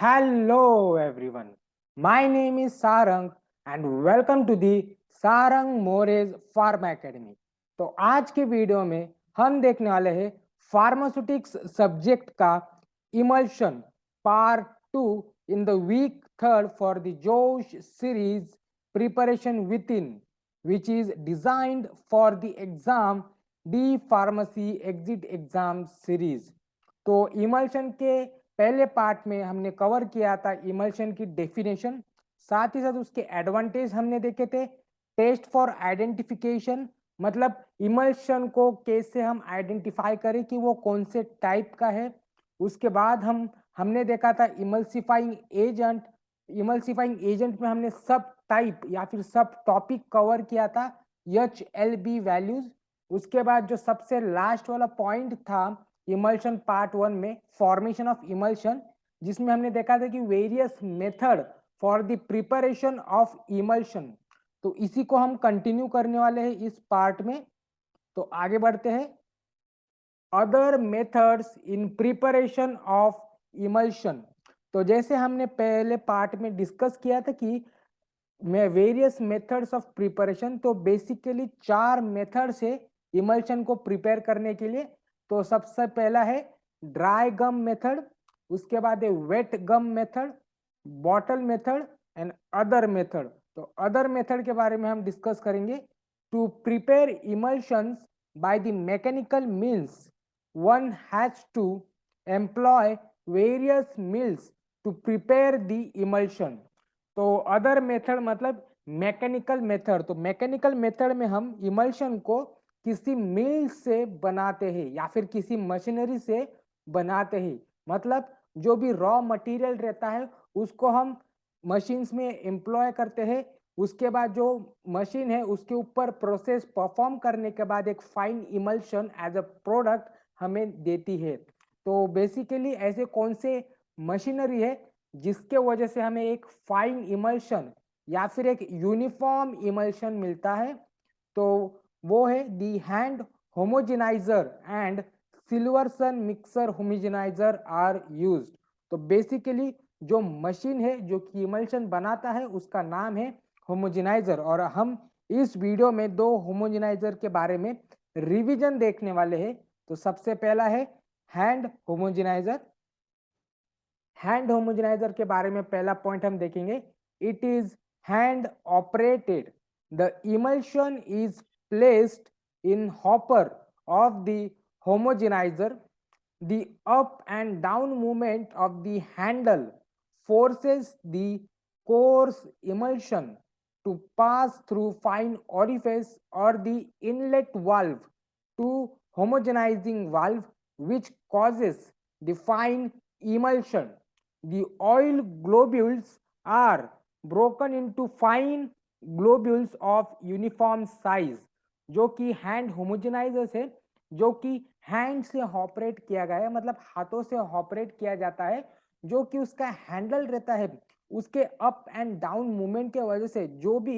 Hello everyone. My name is Sarang and welcome to the Sarang Moraes Pharma Academy. तो आज के video में हम देखने वाले हैं फार्मास्यूटिक्स सब्जेक्ट का emulsion part 2 in the week third for the Josh series preparation with in which is designed for the exam D pharmacy exit exam series. तो इमल्शन के पहले पार्ट में हमने कवर किया था इमल्शन की डेफिनेशन, साथ ही साथ उसके एडवांटेज हमने देखे थे। टेस्ट फॉर आइडेंटिफिकेशन मतलब इमल्शन को कैसे हम आइडेंटिफाई करें कि वो कौन से टाइप का है। उसके बाद हमने देखा था इमल्सिफाइंग एजेंट। इमल्सिफाइंग एजेंट में हमने सब टाइप या फिर सब टॉपिक कवर किया था, HLB वैल्यूज। उसके बाद जो सबसे लास्ट वाला पॉइंट था इमल्शन पार्ट 1 में फॉर्मेशन ऑफ इमल्शन, जिसमें हमने देखा था कि various method for the preparation of emulsion. तो इसी को हम कंटिन्यू करने वाले हैं इस पार्ट में। तो आगे बढ़ते हैं। Other methods in preparation of emulsion. तो जैसे हमने पहले पार्ट में डिस्कस किया था कि में वेरियस मेथड्स ऑफ प्रिपरेशन, तो बेसिकली 4 मेथड से इमल्शन को प्रिपेयर करने के लिए। तो सबसे पहला है ड्राई गम मेथड, उसके बाद है wet gum method, bottle method and other method. तो अदर मेथड के बारे में हम डिस्कस करेंगे। To prepare emulsions by the mechanical means one has to employ various meals to prepare the emulsion. तो अदर मेथड मतलब मैकेनिकल मेथड। तो mechanical method में हम इमल्शन को किसी मिल से बनाते हैं या फिर किसी मशीनरी से बनाते हैं। मतलब जो भी रॉ मटेरियल रहता है उसको हम मशीन्स में एम्प्लॉय करते हैं। उसके बाद जो मशीन है उसके ऊपर प्रोसेस परफॉर्म करने के बाद एक fine emulsion as a product हमें देती है। तो बेसिकली ऐसे कौन से मशीनरी है जिसके वजह से हमें एक फाइन इमल्शन या फिर एक यूनिफॉर्म इमल्शन मिलता है? तो वो है the hand homogeniser and Silverson mixer homogeniser are used. तो बेसिकली जो मशीन है जो कि इमल्शन बनाता है उसका नाम है होमोजेनाइजर। और हम इस वीडियो में 2 होमोजेनाइजर के बारे में रिवीजन देखने वाले हैं। तो सबसे पहला है हैंड होमोजेनाइजर। हैंड होमोजेनाइजर के बारे में पहला पॉइंट हम देखेंगे। It is hand operated. The emulsion is placed in hopper of the homogenizer. The up and down movement of the handle forces the coarse emulsion to pass through fine orifice or the inlet valve to homogenizing valve, which causes the fine emulsion. The oil globules are broken into fine globules of uniform size। जो कि hand होमोजेनाइजर्स है, जो कि hand से operate किया गया है, मतलब हाथों से ऑपरेट किया जाता है। जो कि उसका हैंडल रहता है उसके अप एंड डाउन मूवमेंट के वजह से जो भी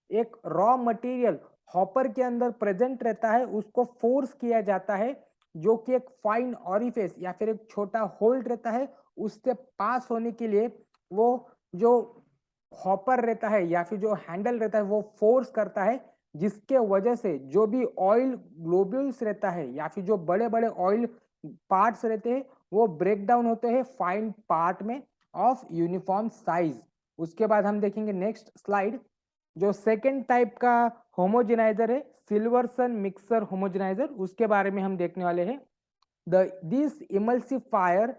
एक रॉ मटेरियल हॉपर के अंदर प्रेजेंट रहता है उसको फोर्स किया जाता है, जो कि एक फाइन ऑरिफिस या फिर एक छोटा होल रहता है उससे पास होने के लिए वो जो हॉपर रहता है या फिर जो हैंडल रहता है वो फोर्स करता है, जिसके वजह से जो भी ऑयल ग्लोब्यूल्स रहता है या फिर जो बड़े बड़े ऑयल पार्ट्स रहते हैं वो ब्रेक डाउन होते हैं फाइन पार्ट में ऑफ यूनिफॉर्म साइज। उसके बाद हम देखेंगे नेक्स्ट स्लाइड। जो सेकेंड टाइप का होमोजेनाइजर है सिल्वरसन मिक्सर होमोजेनाइजर, उसके बारे में हम देखने वाले हैं। This emulsifier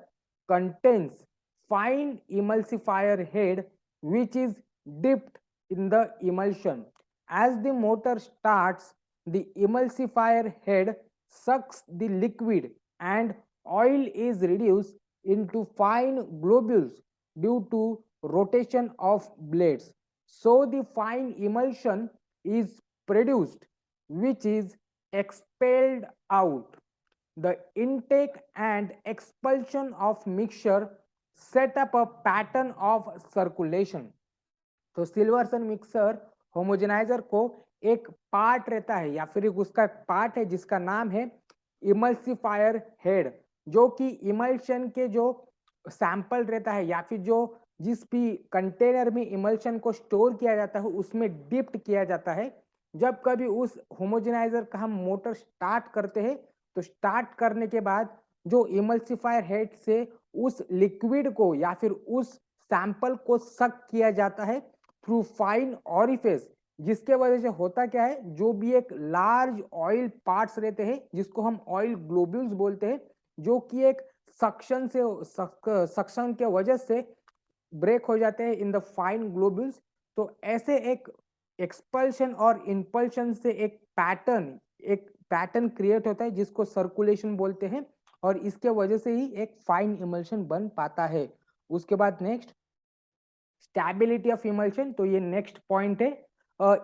contains fine emulsifier head which is dipped in the emulsion. As the motor starts, the emulsifier head sucks the liquid and oil is reduced into fine globules due to rotation of blades. So the fine emulsion is produced, which is expelled out. The intake and expulsion of mixture set up a pattern of circulation। तो सिल्वरसन mixer homogeniser को एक part रहता है या फिर उसका part है जिसका नाम है इमल्सिफायर हेड, जो कि इमल्शन के जो सैंपल रहता है या फिर जो जिस भी कंटेनर में इमल्शन को स्टोर किया जाता है उसमें डिप्ट किया जाता है, जब कभी उस होमोजेनाइजर का हम मोटर स्टार्ट करते हैं तो स्टार्ट करने के बाद जो इमल्सिफायर हेड से उस लिक्विड को या फिर उस सैंपल को सक किया जाता है थ्रू फाइन ऑरिफिस, जिसके वजह से होता क्या है, जो भी एक लार्ज ऑयल पार्ट्स रहते हैं जिसको हम ऑयल ग्लोब्यूल्स बोलते हैं, जो कि एक सक्शन के वजह से ब्रेक हो जाते हैं इन द फाइन ग्लोब्यूल्स। तो ऐसे एक एक्सपल्शन और इम्पल्शन से एक पैटर्न क्रिएट होता है जिसको सर्कुलेशन बोलते हैं, और इसके वजह से ही एक फाइन इमल्शन बन पाता है। उसके बाद नेक्स्ट स्टेबिलिटी ऑफ इमल्शन, तो ये नेक्स्ट पॉइंट है।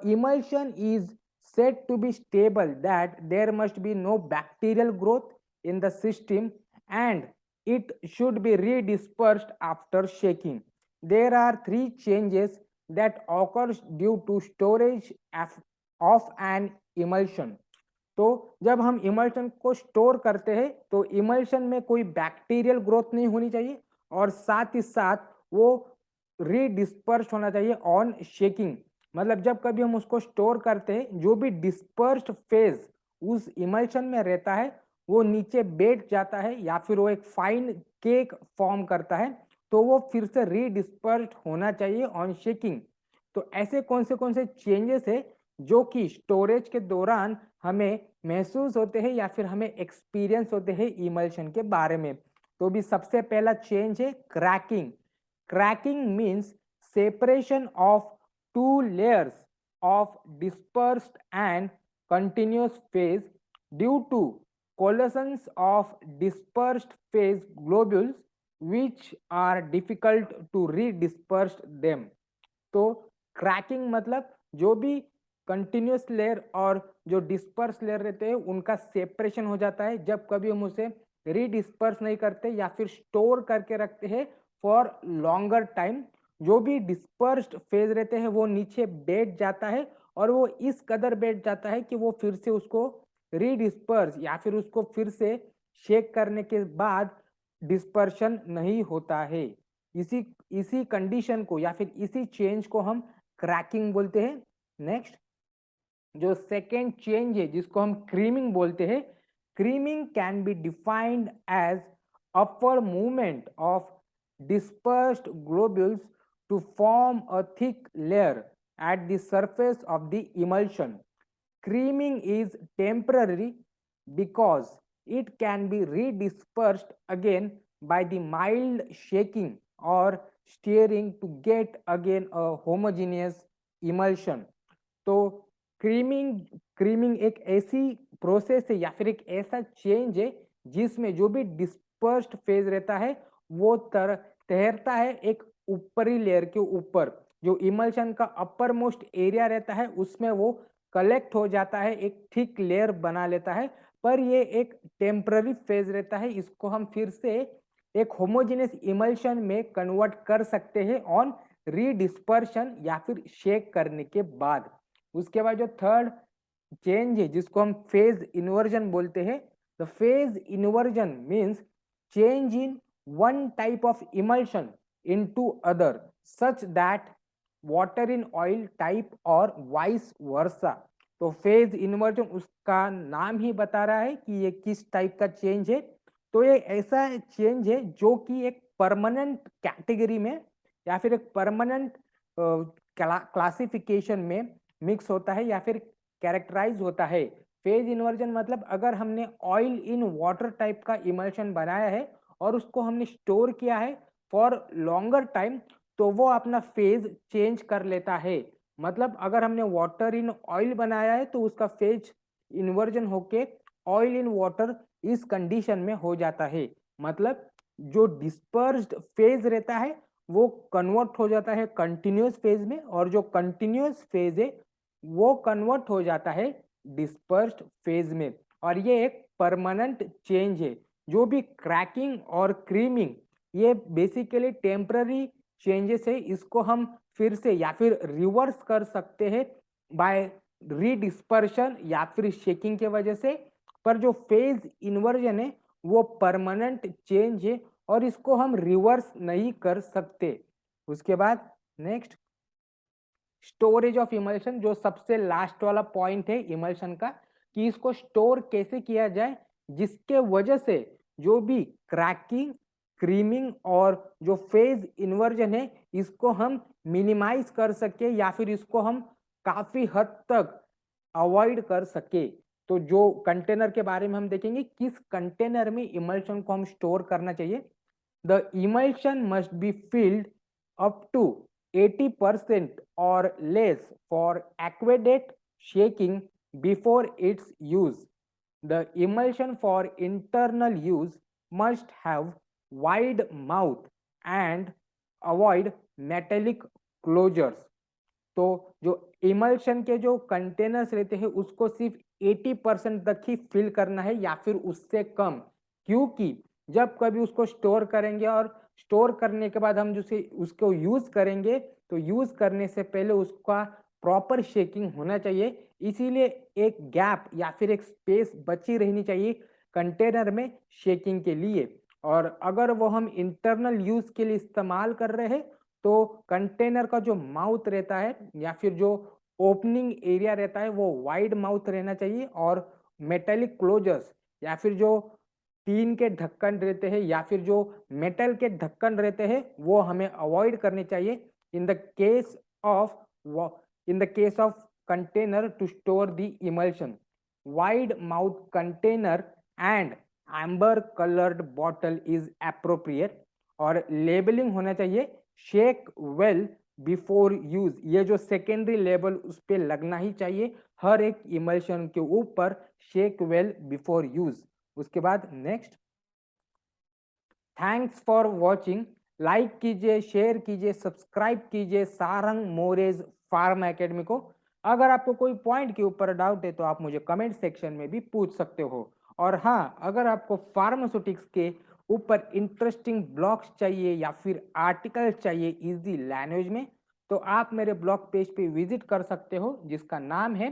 Emulsion is said to be stable that there must be no bacterial growth in the system and it should be redispersed after shaking. There are three changes that occurs due to storage of an emulsion. तो जब हम emulsion को store करते हैं तो emulsion में कोई bacterial growth नहीं होनी चाहिए और साथ ही साथ वो रीडिस्पर्स होना चाहिए ऑन शेकिंग। मतलब जब कभी हम उसको स्टोर करते हैं, जो भी डिस्पर्स्ड फेज उस इमल्शन में रहता है वो नीचे बैठ जाता है या फिर वो एक फाइन केक फॉर्म करता है, तो वो फिर से रीडिस्पर्स्ड होना चाहिए ऑन शेकिंग। तो ऐसे कौन से चेंजेस है जो कि स्टोरेज के दौरान हमें महसूस होते हैं या फिर हमें एक्सपीरियंस होते हैं इमल्शन के बारे में। तो भी सबसे पहला चेंज है cracking. Cracking means separation of two layers of dispersed and continuous phase due to coalescence of dispersed phase globules which are difficult to redisperse them. तो क्रैकिंग मतलब जो भी कंटिन्यूस लेयर और जो डिस्पर्स लेयर रहते हैं उनका सेपरेशन हो जाता है जब कभी हम उसे रीडिस्पर्स नहीं करते या फिर स्टोर करके रखते हैं फॉर लॉन्गर टाइम। जो भी डिस्पर्स्ड फेज रहते हैं वो नीचे बैठ जाता है और वो इस कदर बैठ जाता है कि वो फिर से उसको रीडिस्पर्स या फिर उसको फिर से शेक करने के बाद डिस्पर्शन नहीं होता है। इसी इसी कंडीशन को या फिर इसी चेंज को हम क्रैकिंग बोलते हैं। नेक्स्ट जो सेकेंड चेंज है जिसको हम क्रीमिंग बोलते हैं, creaming can be defined as upward movement of dispersed globules to form a thick layer at the surface of the emulsion. Creaming is temporary because it can be redispersed again by the mild shaking or stirring to get again a homogeneous emulsion. तो creaming एक ऐसी process है या फिर एक ऐसा change है जिसमें जो भी डिस्पर्स्ड फेज रहता है वो तैरता है एक ऊपरी लेयर के ऊपर, जो इमल्शन का अपर मोस्ट एरिया रहता है उसमें वो कलेक्ट हो जाता है, एक थिक लेयर बना लेता है, पर ये एक टेम्पररी फेज रहता है। इसको हम फिर से एक होमोजेनियस इमल्शन में कन्वर्ट कर सकते हैं ऑन रीडिस्पर्शन या फिर शेक करने के बाद। उसके बाद जो थर्ड चेंज है जिसको हम फेज इन्वर्जन बोलते हैं, the phase inversion means change in one type of emulsion into other such that water in oil type or vice versa. तो फेज इन्वर्जन उसका नाम ही बता रहा है कि ये किस टाइप का चेंज है। तो ये ऐसा चेंज है जो कि एक परमानेंट कैटेगरी में या फिर एक परमानेंट क्लासिफिकेशन में मिक्स होता है या फिर कैरेक्टराइज होता है। फेज इन्वर्जन मतलब अगर हमने ऑयल इन वाटर टाइप का इमल्शन बनाया है और उसको हमने स्टोर किया है फॉर लॉन्गर टाइम, तो वो अपना फेज चेंज कर लेता है। मतलब अगर हमने वाटर इन ऑयल बनाया है तो उसका फेज इन्वर्जन होके ऑयल इन वाटर इस कंडीशन में हो जाता है। मतलब जो डिस्पर्स्ड फेज रहता है वो कन्वर्ट हो जाता है कंटिन्यूस फेज में, और जो कंटिन्यूस फेज है वो कन्वर्ट हो जाता है डिस्पर्स्ड फेज में, और ये एक परमानेंट चेंज है। जो भी क्रैकिंग और क्रीमिंग ये बेसिकली टेम्पररी चेंजेस है, इसको हम फिर से या फिर रिवर्स कर सकते हैं बाय रीडिस्पर्शन या फिर शेकिंग के वजह से। पर जो फेज इन्वर्जन है वो परमानेंट चेंज है और इसको हम रिवर्स नहीं कर सकते। उसके बाद नेक्स्ट, स्टोरेज ऑफ इमल्शन, जो सबसे लास्ट वाला पॉइंट है इमल्शन का, कि इसको स्टोर कैसे किया जाए जिसके वजह से जो भी क्रैकिंग, क्रीमिंग और जो फेज इन्वर्जन है इसको हम मिनिमाइज कर सके या फिर इसको हम काफी हद तक अवॉइड कर सके। तो जो कंटेनर के बारे में हम देखेंगे, किस कंटेनर में इमल्शन को हम स्टोर करना चाहिए। The emulsion must be filled up to 80% or less for adequate shaking before its use. The emulsion for internal use must have wide mouth and avoid metallic closures. तो जो emulsion के जो containers रहते हैं उसको सिर्फ 80% तक ही फिल करना है या फिर उससे कम, क्योंकि जब कभी उसको स्टोर करेंगे और स्टोर करने के बाद हम जिसे उसको यूज करेंगे तो यूज करने से पहले उसका प्रॉपर शेकिंग होना चाहिए। इसीलिए एक गैप या फिर एक स्पेस बची रहनी चाहिए कंटेनर में शेकिंग के लिए। और अगर वो हम इंटरनल यूज के लिए इस्तेमाल कर रहे हैं तो कंटेनर का जो माउथ रहता है या फिर जो ओपनिंग एरिया रहता है वो वाइड माउथ रहना चाहिए, और मेटेलिक क्लोजर्स या फिर जो टीन के ढक्कन रहते हैं या फिर जो मेटल के ढक्कन रहते हैं वो हमें अवॉइड करने चाहिए in the case of container to store the emulsion. Wide mouth container and amber coloured bottle is appropriate. और लेबलिंग होना चाहिए शेक वेल बिफोर यूज, ये जो सेकेंडरी लेबल उस पर लगना ही चाहिए हर एक इमल्शन के ऊपर, शेक वेल बिफोर यूज। उसके बाद next, thanks for watching. Like कीजिए, शेयर कीजिए, सब्सक्राइब कीजिए सारंग मोरेज फार्मा एकेडमी को। अगर आपको कोई पॉइंट के ऊपर डाउट है तो आप मुझे कमेंट सेक्शन में भी पूछ सकते हो। और हाँ, अगर आपको फार्मास्यूटिक्स के ऊपर इंटरेस्टिंग ब्लॉग्स चाहिए या फिर आर्टिकल चाहिए इजी लैंग्वेज में, तो आप मेरे ब्लॉग पेज पे विजिट कर सकते हो जिसका नाम है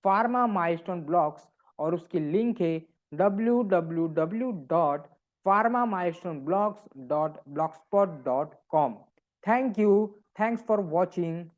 फार्मा माइलस्टोन ब्लॉग्स, और उसकी लिंक है www.pharmamilestoneblogs.blogspot.com। Thank you. Thanks for watching.